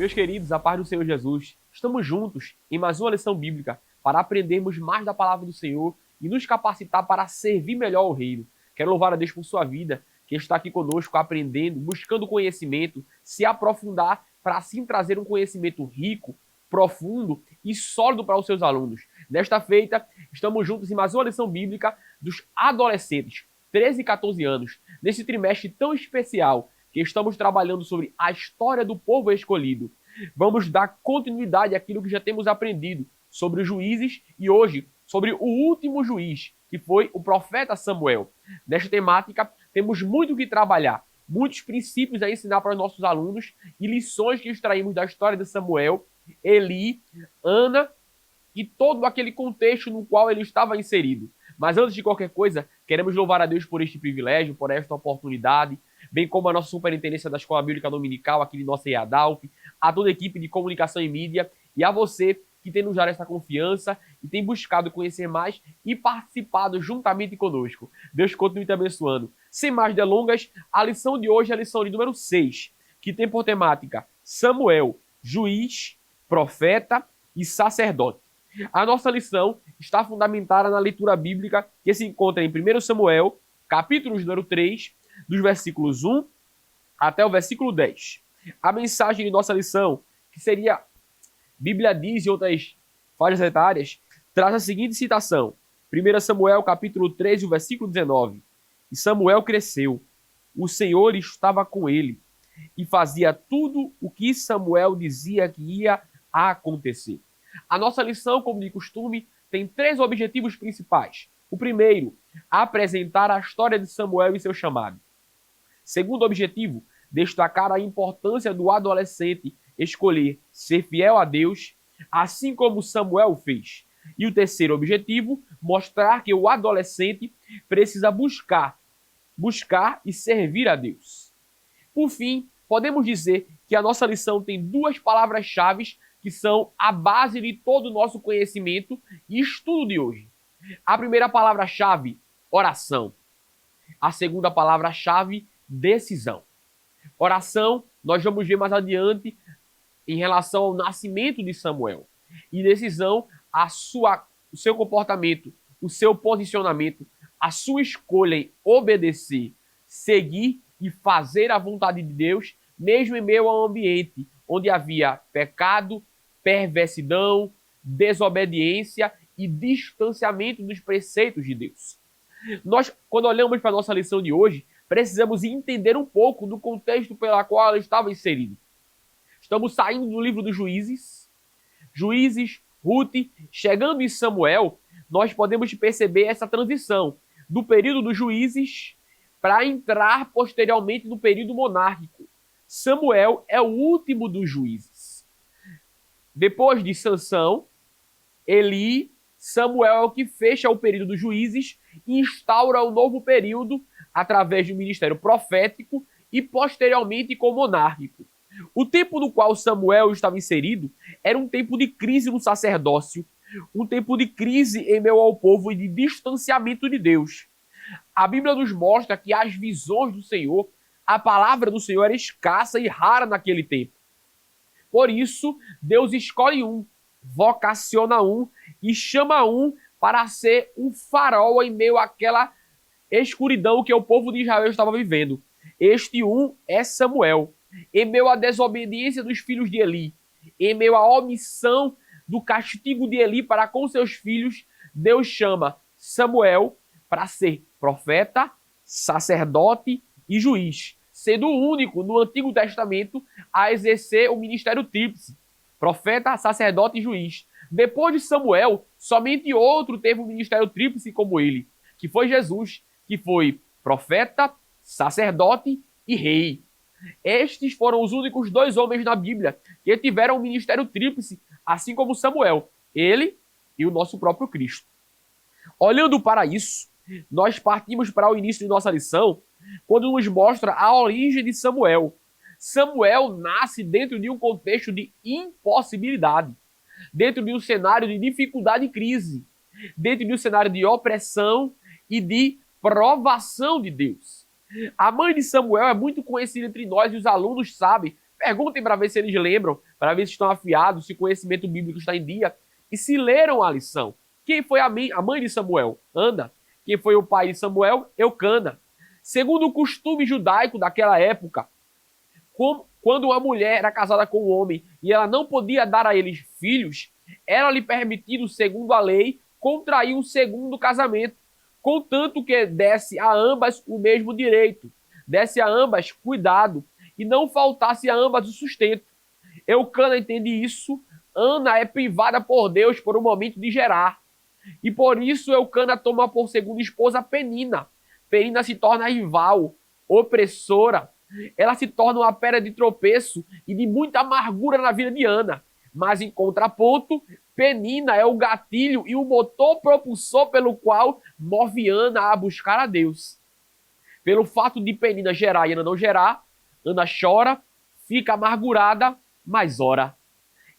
Meus queridos, a paz do Senhor Jesus, estamos juntos em mais uma lição bíblica para aprendermos mais da palavra do Senhor e nos capacitar para servir melhor o reino. Quero louvar a Deus por sua vida, que está aqui conosco aprendendo, buscando conhecimento, se aprofundar para assim trazer um conhecimento rico, profundo e sólido para os seus alunos. Nesta feita, estamos juntos em mais uma lição bíblica dos adolescentes, 13 e 14 anos, nesse trimestre tão especial que estamos trabalhando sobre a história do povo escolhido. Vamos dar continuidade àquilo que já temos aprendido sobre os juízes e hoje sobre o último juiz, que foi o profeta Samuel. Nesta temática, temos muito o que trabalhar, muitos princípios a ensinar para os nossos alunos e lições que extraímos da história de Samuel, Eli, Ana e todo aquele contexto no qual ele estava inserido. Mas antes de qualquer coisa, queremos louvar a Deus por este privilégio, por esta oportunidade, bem como a nossa superintendência da Escola Bíblica Dominical, aqui de nossa EADALP, a toda a equipe de comunicação e mídia e a você que tem nos dado essa confiança e tem buscado conhecer mais e participado juntamente conosco. Deus continue te abençoando. Sem mais delongas, a lição de hoje é a lição de número 6, que tem por temática Samuel, juiz, profeta e sacerdote. A nossa lição está fundamentada na leitura bíblica que se encontra em 1 Samuel, capítulo número 3, dos versículos 1 até o versículo 10. A mensagem de nossa lição, que seria Bíblia diz e outras falhas etárias, traz a seguinte citação. 1 Samuel, capítulo 13, o versículo 19. E Samuel cresceu, o Senhor estava com ele, e fazia tudo o que Samuel dizia que ia acontecer. A nossa lição, como de costume, tem 3 objetivos principais. O primeiro, apresentar a história de Samuel e seu chamado. Segundo objetivo, destacar a importância do adolescente escolher ser fiel a Deus, assim como Samuel fez. E o terceiro objetivo, mostrar que o adolescente precisa buscar e servir a Deus. Por fim, podemos dizer que a nossa lição tem 2 palavras-chave que são a base de todo o nosso conhecimento e estudo de hoje. A primeira palavra-chave, oração. A segunda palavra-chave, decisão. Oração, nós vamos ver mais adiante em relação ao nascimento de Samuel. E decisão, o seu comportamento, o seu posicionamento, a sua escolha em obedecer, seguir e fazer a vontade de Deus, mesmo em meio a um ambiente onde havia pecado, perversidão, desobediência e distanciamento dos preceitos de Deus. Nós, quando olhamos para a nossa lição de hoje, precisamos entender um pouco do contexto pelo qual ela estava inserida. Estamos saindo do livro dos Juízes, Ruth, chegando em Samuel, nós podemos perceber essa transição do período dos Juízes para entrar posteriormente no período monárquico. Samuel é o último dos Juízes. Depois de Sansão, Eli, Samuel é o que fecha o período dos Juízes e instaura o novo período através do ministério profético e posteriormente com o monárquico. O tempo no qual Samuel estava inserido era um tempo de crise no sacerdócio, um tempo de crise em meio ao povo e de distanciamento de Deus. A Bíblia nos mostra que as visões do Senhor, a palavra do Senhor era escassa e rara naquele tempo. Por isso, Deus escolhe um, vocaciona um e chama um para ser um farol em meio àquela escuridão que o povo de Israel estava vivendo. Este um é Samuel. Em meio à desobediência dos filhos de Eli, em meio à omissão do castigo de Eli para com seus filhos, Deus chama Samuel para ser profeta, sacerdote e juiz, sendo o único no Antigo Testamento a exercer o ministério tríplice, profeta, sacerdote e juiz. Depois de Samuel, somente outro teve o ministério tríplice como ele, que foi Jesus, que foi profeta, sacerdote e rei. Estes foram os únicos 2 homens na Bíblia que tiveram o ministério tríplice, assim como Samuel, ele e o nosso próprio Cristo. Olhando para isso, nós partimos para o início de nossa lição, quando nos mostra a origem de Samuel. Samuel nasce dentro de um contexto de impossibilidade, dentro de um cenário de dificuldade e crise, dentro de um cenário de opressão e de provação de Deus. A mãe de Samuel é muito conhecida entre nós e os alunos sabem Perguntem para ver se eles lembram, para ver se estão afiados, se o conhecimento bíblico está em dia e se leram a lição. Quem foi a mãe de Samuel? Ana. Quem foi o pai de Samuel? Eucana. Segundo o costume judaico daquela época, quando uma mulher era casada com um homem e ela não podia dar a eles filhos, era lhe permitido, segundo a lei, contrair um segundo casamento, contanto que desse a ambas o mesmo direito, desse a ambas cuidado e não faltasse a ambas o sustento. Eucana entende isso. Ana é privada por Deus por um momento de gerar. E por isso Eucana toma por segunda esposa Penina. Penina se torna rival, opressora. Ela se torna uma pedra de tropeço e de muita amargura na vida de Ana. Mas em contraponto, Penina é o gatilho e o motor propulsor pelo qual move Ana a buscar a Deus. Pelo fato de Penina gerar e Ana não gerar, Ana chora, fica amargurada, mas ora.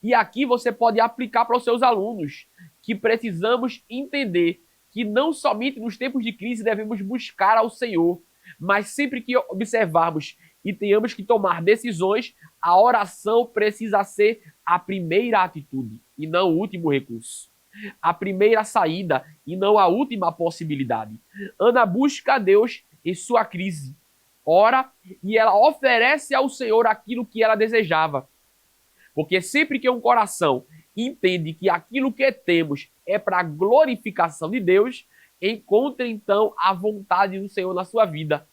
E aqui você pode aplicar para os seus alunos que precisamos entender que não somente nos tempos de crise devemos buscar ao Senhor, mas sempre que observarmos e tenhamos que tomar decisões, a oração precisa ser a primeira atitude e não o último recurso. A primeira saída e não a última possibilidade. Ana busca a Deus em sua crise. Ora e ela oferece ao Senhor aquilo que ela desejava. Porque sempre que um coração entende que aquilo que temos é para a glorificação de Deus, encontra então a vontade do Senhor na sua vida.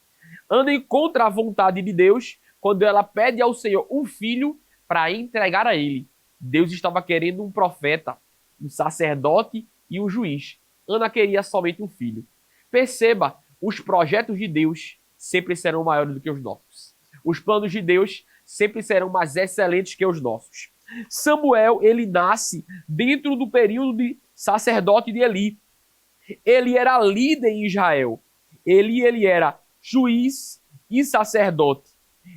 Ana encontra a vontade de Deus quando ela pede ao Senhor um filho para entregar a ele. Deus estava querendo um profeta, um sacerdote e um juiz. Ana queria somente um filho. Perceba, os projetos de Deus sempre serão maiores do que os nossos. Os planos de Deus sempre serão mais excelentes que os nossos. Samuel, ele nasce dentro do período de sacerdote de Eli. Ele era líder em Israel. Ele era juiz e sacerdote.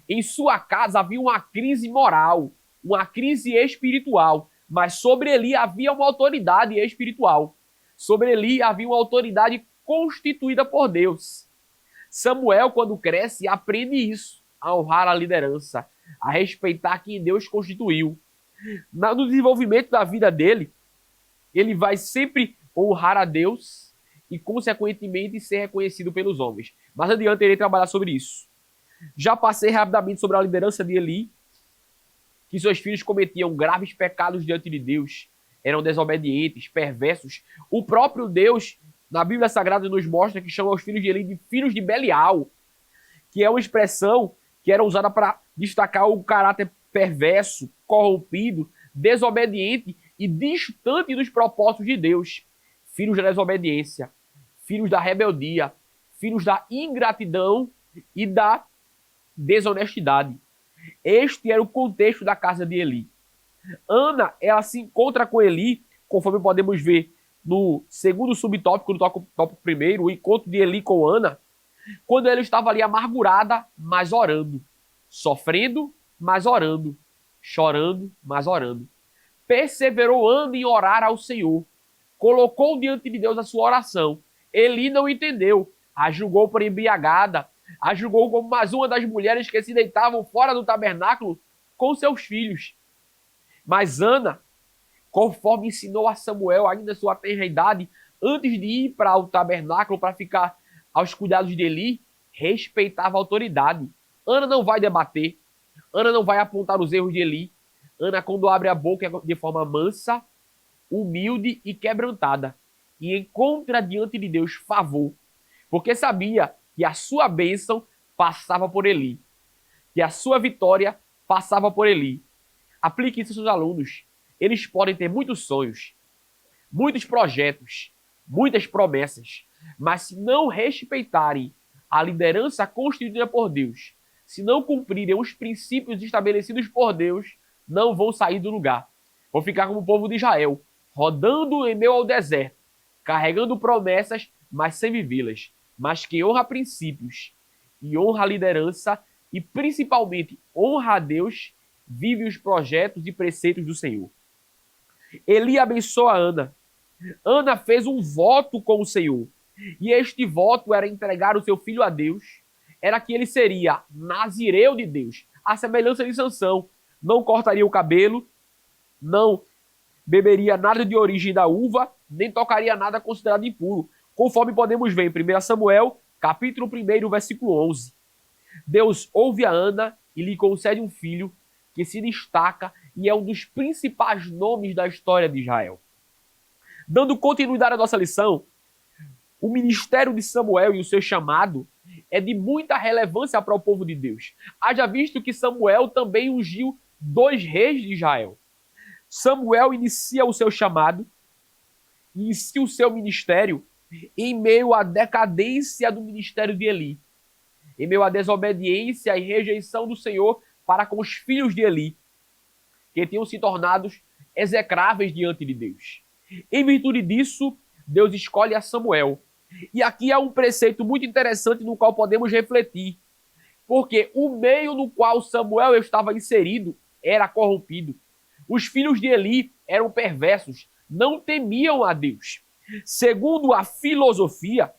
Em sua casa havia uma crise moral, uma crise espiritual, mas sobre Eli havia uma autoridade espiritual. Sobre Eli havia uma autoridade constituída por Deus. Samuel, quando cresce, aprende isso, a honrar a liderança, a respeitar quem Deus constituiu. No desenvolvimento da vida dele, ele vai sempre honrar a Deus e, consequentemente, ser reconhecido pelos homens. Mais adiante, ele irei trabalhar sobre isso. Já passei rapidamente sobre a liderança de Eli, que seus filhos cometiam graves pecados diante de Deus, eram desobedientes, perversos. O próprio Deus, na Bíblia Sagrada, nos mostra que chama os filhos de Eli de filhos de Belial, que é uma expressão que era usada para destacar o caráter perverso, corrompido, desobediente e distante dos propósitos de Deus. Filhos da desobediência, filhos da rebeldia, filhos da ingratidão e da desonestidade. Este era o contexto da casa de Eli. Ana, ela se encontra com Eli, conforme podemos ver no segundo subtópico do tópico primeiro, o encontro de Eli com Ana, quando ela estava ali amargurada, mas orando. Sofrendo, mas orando. Chorando, mas orando. Perseverou Ana em orar ao Senhor. Colocou diante de Deus a sua oração. Eli não entendeu. A julgou por embriagada. A julgou como mais uma das mulheres que se deitavam fora do tabernáculo com seus filhos. Mas Ana, conforme ensinou a Samuel, ainda sua tenra idade, antes de ir para o tabernáculo para ficar aos cuidados de Eli, respeitava a autoridade. Ana não vai debater. Ana não vai apontar os erros de Eli. Ana, quando abre a boca, é de forma mansa, humilde e quebrantada. E encontra diante de Deus favor. Porque sabia que a sua bênção passava por Eli. Que a sua vitória passava por Eli. Aplique isso aos seus alunos. Eles podem ter muitos sonhos, muitos projetos, muitas promessas. Mas se não respeitarem a liderança constituída por Deus, se não cumprirem os princípios estabelecidos por Deus, não vão sair do lugar. Vão ficar como o povo de Israel, rodando em meio ao deserto, carregando promessas, mas sem vivê-las. Mas quem honra princípios e honra a liderança e principalmente honra a Deus, vive os projetos e preceitos do Senhor. Eli abençoa Ana. Ana fez um voto com o Senhor. E este voto era entregar o seu filho a Deus. Era que ele seria nazireu de Deus, à semelhança de Sansão. Não cortaria o cabelo, não beberia nada de origem da uva, nem tocaria nada considerado impuro, conforme podemos ver em 1 Samuel, capítulo 1, versículo 11. Deus ouve a Ana e lhe concede um filho que se destaca e é um dos principais nomes da história de Israel. Dando continuidade à nossa lição, o ministério de Samuel e o seu chamado é de muita relevância para o povo de Deus. Haja visto que Samuel também ungiu 2 reis de Israel. Samuel inicia o seu chamado, inicia o seu ministério em meio à decadência do ministério de Eli, em meio à desobediência e rejeição do Senhor para com os filhos de Eli, que tinham se tornado execráveis diante de Deus. Em virtude disso, Deus escolhe a Samuel. E aqui há um preceito muito interessante no qual podemos refletir, porque o meio no qual Samuel estava inserido era corrompido. Os filhos de Eli eram perversos, não temiam a Deus. Segundo a filosofia,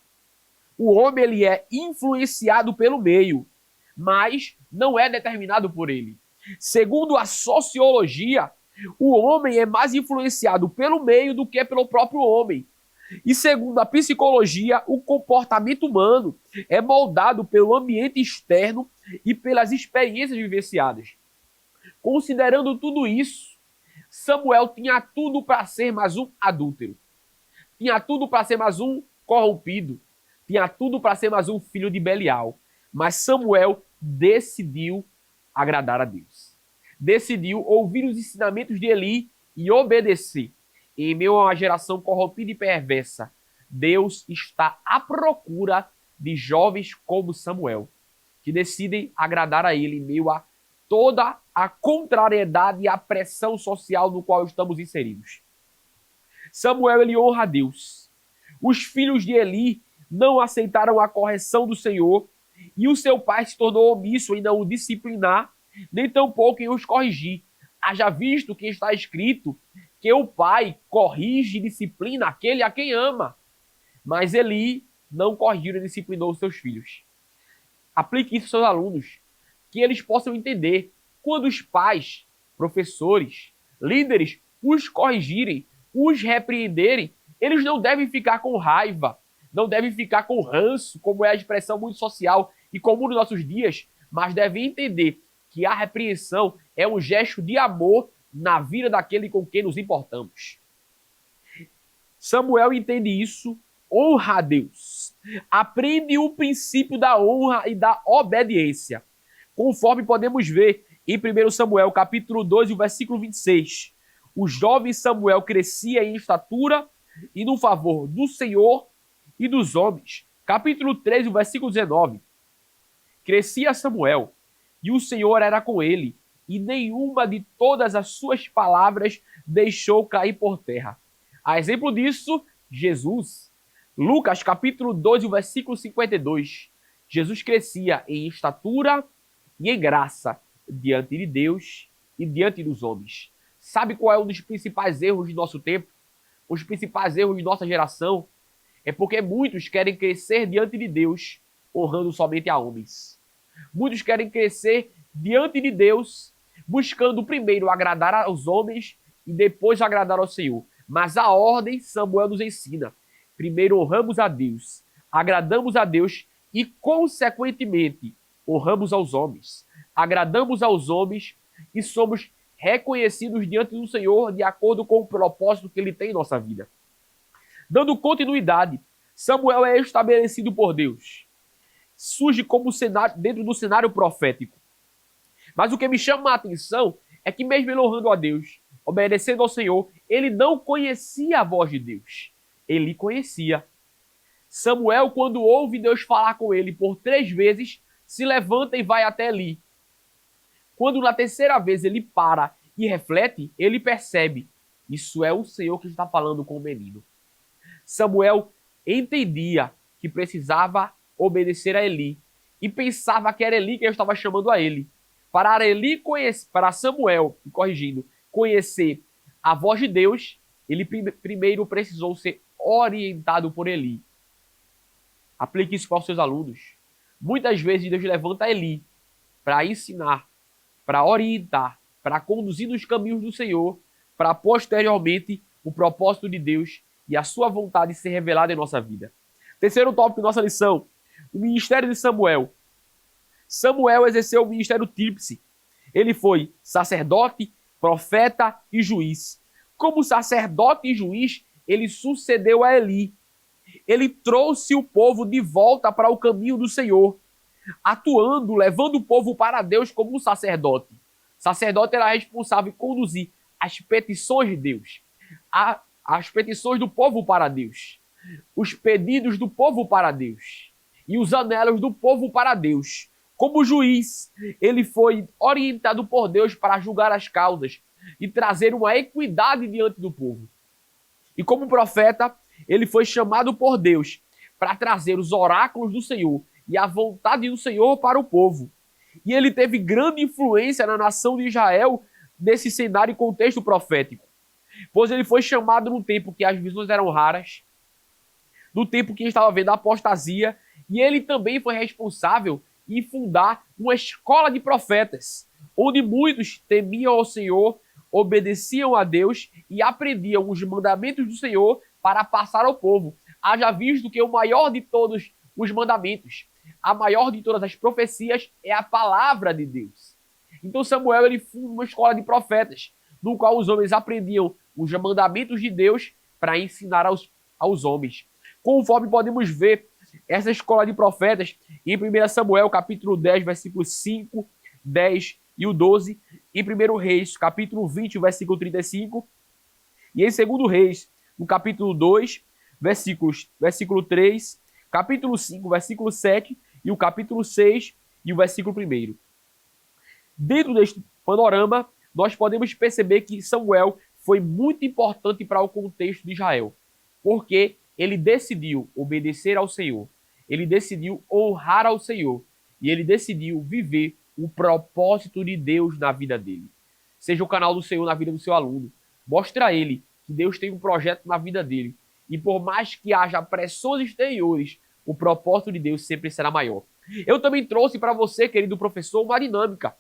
o homem ele é influenciado pelo meio, mas não é determinado por ele. Segundo a sociologia, o homem é mais influenciado pelo meio do que pelo próprio homem. E segundo a psicologia, o comportamento humano é moldado pelo ambiente externo e pelas experiências vivenciadas. Considerando tudo isso, Samuel tinha tudo para ser mais um adúltero. Tinha tudo para ser mais um corrompido. Tinha tudo para ser mais um filho de Belial. Mas Samuel decidiu agradar a Deus. Decidiu ouvir os ensinamentos de Eli e obedecer. Em meio a uma geração corrompida e perversa, Deus está à procura de jovens como Samuel, que decidem agradar a ele em meio a toda a contrariedade e a pressão social no qual estamos inseridos. Samuel, ele honra a Deus. Os filhos de Eli não aceitaram a correção do Senhor e o seu pai se tornou omisso em não o disciplinar, nem tampouco em os corrigir. Haja visto que está escrito que o pai corrige e disciplina aquele a quem ama. Mas Eli não corrigiu e disciplinou os seus filhos. Aplique isso aos seus alunos, que eles possam entender quando os pais, professores, líderes os corrigirem, os repreenderem, eles não devem ficar com raiva, não devem ficar com ranço, como é a expressão muito social e comum nos nossos dias, mas devem entender que a repreensão é um gesto de amor na vida daquele com quem nos importamos. Samuel entende isso, honra a Deus, aprende o princípio da honra e da obediência, conforme podemos ver em 1 Samuel, capítulo 2, o versículo 26. O jovem Samuel crescia em estatura e no favor do Senhor e dos homens. Capítulo 3, o versículo 19. Crescia Samuel, e o Senhor era com ele, e nenhuma de todas as suas palavras deixou cair por terra. A exemplo disso, Jesus. Lucas, capítulo 12, versículo 52. Jesus crescia em estatura e em graça diante de Deus e diante dos homens. Sabe qual é um dos principais erros de nosso tempo? Os principais erros de nossa geração? É porque muitos querem crescer diante de Deus, honrando somente a homens. Muitos querem crescer diante de Deus, buscando primeiro agradar aos homens e depois agradar ao Senhor. Mas a ordem, Samuel nos ensina. Primeiro honramos a Deus, agradamos a Deus e, consequentemente, honramos aos homens. Agradamos aos homens e somos reconhecidos diante do Senhor de acordo com o propósito que Ele tem em nossa vida. Dando continuidade, Samuel é estabelecido por Deus. Surge como cenário, dentro do cenário profético. Mas o que me chama a atenção é que mesmo ele honrando a Deus, obedecendo ao Senhor, ele não conhecia a voz de Deus. Ele conhecia. Samuel, quando ouve Deus falar com ele por 3 vezes, se levanta e vai até Eli. Quando na terceira vez ele para e reflete, ele percebe, isso é o Senhor que está falando com o menino. Samuel entendia que precisava obedecer a Eli e pensava que era Eli que estava chamando a ele. Para Samuel, corrigindo, conhecer a voz de Deus, ele primeiro precisou ser orientado por Eli. Aplique isso para os seus alunos. Muitas vezes Deus levanta Eli para ensinar para orientar, para conduzir nos caminhos do Senhor, para posteriormente o propósito de Deus e a sua vontade ser revelada em nossa vida. Terceiro tópico da nossa lição, o ministério de Samuel. Samuel exerceu o ministério tríplice. Ele foi sacerdote, profeta e juiz. Como sacerdote e juiz, ele sucedeu a Eli. Ele trouxe o povo de volta para o caminho do Senhor, atuando, levando o povo para Deus como um sacerdote. O sacerdote era responsável em conduzir as petições de Deus, as petições do povo para Deus, os pedidos do povo para Deus e os anelos do povo para Deus. Como juiz, ele foi orientado por Deus para julgar as causas e trazer uma equidade diante do povo. E como profeta, ele foi chamado por Deus para trazer os oráculos do Senhor e a vontade do Senhor para o povo. E ele teve grande influência na nação de Israel nesse cenário e contexto profético. Pois ele foi chamado no tempo que as visões eram raras, no tempo que estava havendo a apostasia, e ele também foi responsável em fundar uma escola de profetas, onde muitos temiam ao Senhor, obedeciam a Deus e aprendiam os mandamentos do Senhor para passar ao povo. Haja visto que o maior de todos os mandamentos, a maior de todas as profecias é a palavra de Deus. Então Samuel ele funda uma escola de profetas, no qual os homens aprendiam os mandamentos de Deus para ensinar aos homens. Conforme podemos ver essa escola de profetas em 1 Samuel, capítulo 10, versículos 5, 10 e o 12, em 1 Reis, capítulo 20, versículo 35, e em 2 Reis, no capítulo 2, versículo 3, capítulo 5, versículo 7, e o capítulo 6 e o versículo 1. Dentro deste panorama, nós podemos perceber que Samuel foi muito importante para o contexto de Israel, porque ele decidiu obedecer ao Senhor, ele decidiu honrar ao Senhor e ele decidiu viver o propósito de Deus na vida dele. Seja o canal do Senhor na vida do seu aluno. Mostre a ele que Deus tem um projeto na vida dele e por mais que haja pressões exteriores, o propósito de Deus sempre será maior. Eu também trouxe para você, querido professor, uma dinâmica,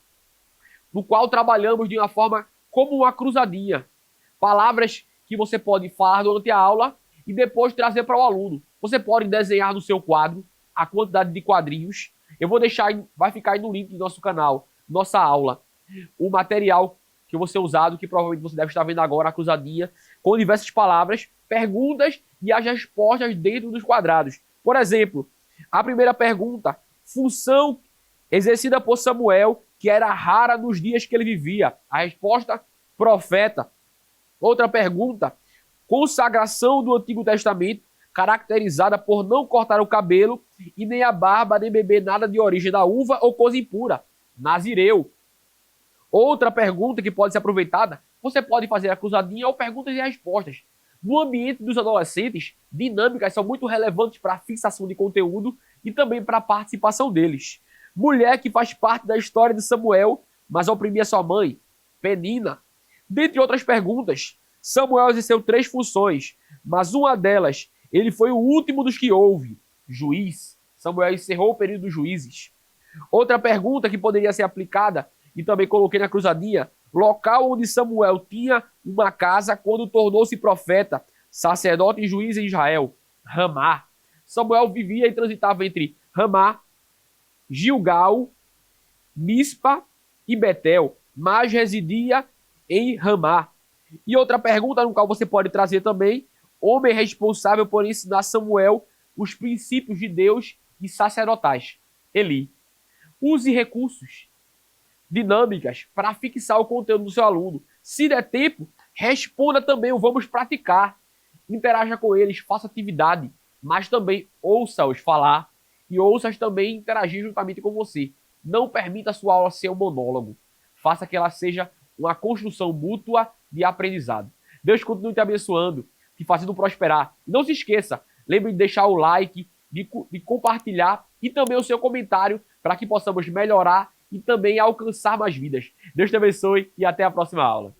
no qual trabalhamos de uma forma como uma cruzadinha. Palavras que você pode falar durante a aula e depois trazer para o aluno. Você pode desenhar no seu quadro a quantidade de quadrinhos. Eu vou deixar, vai ficar aí no link do nosso canal, nossa aula, o material que eu vou ser usado, que provavelmente você deve estar vendo agora, a cruzadinha, com diversas palavras, perguntas e as respostas dentro dos quadrados. Por exemplo, a primeira pergunta, função exercida por Samuel, que era rara nos dias que ele vivia. A resposta, profeta. Outra pergunta, consagração do Antigo Testamento, caracterizada por não cortar o cabelo e nem a barba, nem beber nada de origem da uva ou coisa impura. Nazireu. Outra pergunta que pode ser aproveitada, você pode fazer a cruzadinha ou perguntas e respostas. No ambiente dos adolescentes, dinâmicas são muito relevantes para a fixação de conteúdo e também para a participação deles. Mulher que faz parte da história de Samuel, mas oprimia sua mãe, Penina. Dentre outras perguntas, Samuel exerceu 3 funções, mas uma delas, ele foi o último dos que houve, juiz. Samuel encerrou o período dos juízes. Outra pergunta que poderia ser aplicada, e também coloquei na cruzadinha, local onde Samuel tinha uma casa quando tornou-se profeta, sacerdote e juiz em Israel, Ramá. Samuel vivia e transitava entre Ramá, Gilgal, Mispa e Betel, mas residia em Ramá. E outra pergunta no qual você pode trazer também, homem responsável por ensinar Samuel os princípios de Deus e sacerdotais, Eli. Use recursos, dinâmicas para fixar o conteúdo do seu aluno. Se der tempo, responda também o vamos praticar. Interaja com eles, faça atividade, mas também ouça-os falar e ouça-os também interagir juntamente com você. Não permita a sua aula ser um monólogo. Faça que ela seja uma construção mútua de aprendizado. Deus continue te abençoando, te fazendo prosperar. E não se esqueça, lembre de deixar o like, de compartilhar e também o seu comentário para que possamos melhorar e também alcançar mais vidas. Deus te abençoe e até a próxima aula.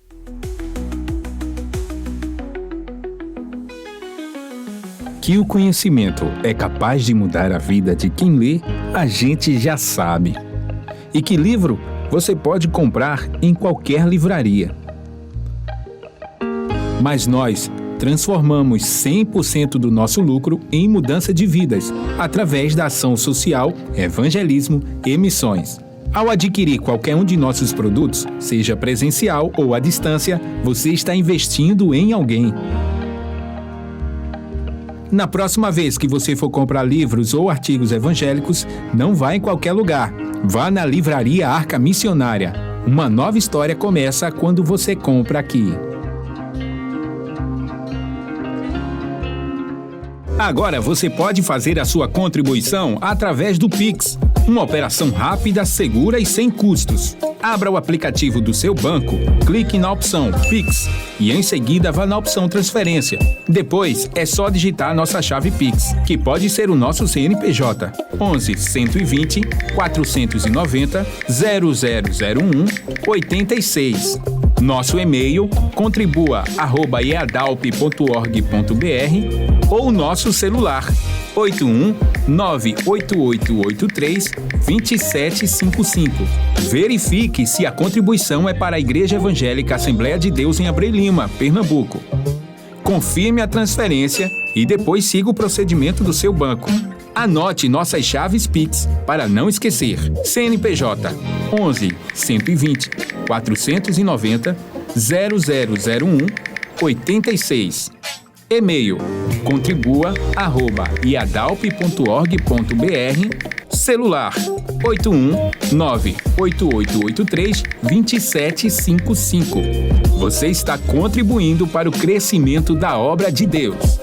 Que o conhecimento é capaz de mudar a vida de quem lê, a gente já sabe. E que livro você pode comprar em qualquer livraria. Mas nós transformamos 100% do nosso lucro em mudança de vidas, através da ação social, evangelismo e missões. Ao adquirir qualquer um de nossos produtos, seja presencial ou à distância, você está investindo em alguém. Na próxima vez que você for comprar livros ou artigos evangélicos, não vá em qualquer lugar. Vá na Livraria Arca Missionária. Uma nova história começa quando você compra aqui. Agora você pode fazer a sua contribuição através do Pix. Uma operação rápida, segura e sem custos. Abra o aplicativo do seu banco, clique na opção Pix e em seguida vá na opção Transferência. Depois é só digitar nossa chave Pix, que pode ser o nosso CNPJ 11 120 490 0001 86. Nosso e-mail contribua@eadalp.org.br ou nosso celular 81-98883-2755. Verifique se a contribuição é para a Igreja Evangélica Assembleia de Deus em Abreu Lima, Pernambuco. Confirme a transferência e depois siga o procedimento do seu banco. Anote nossas chaves Pix para não esquecer. CNPJ 11 120 490 0001 86. E-mail contribua@iadalp.org.br. Celular 81-98883-2755. Você está contribuindo para o crescimento da obra de Deus.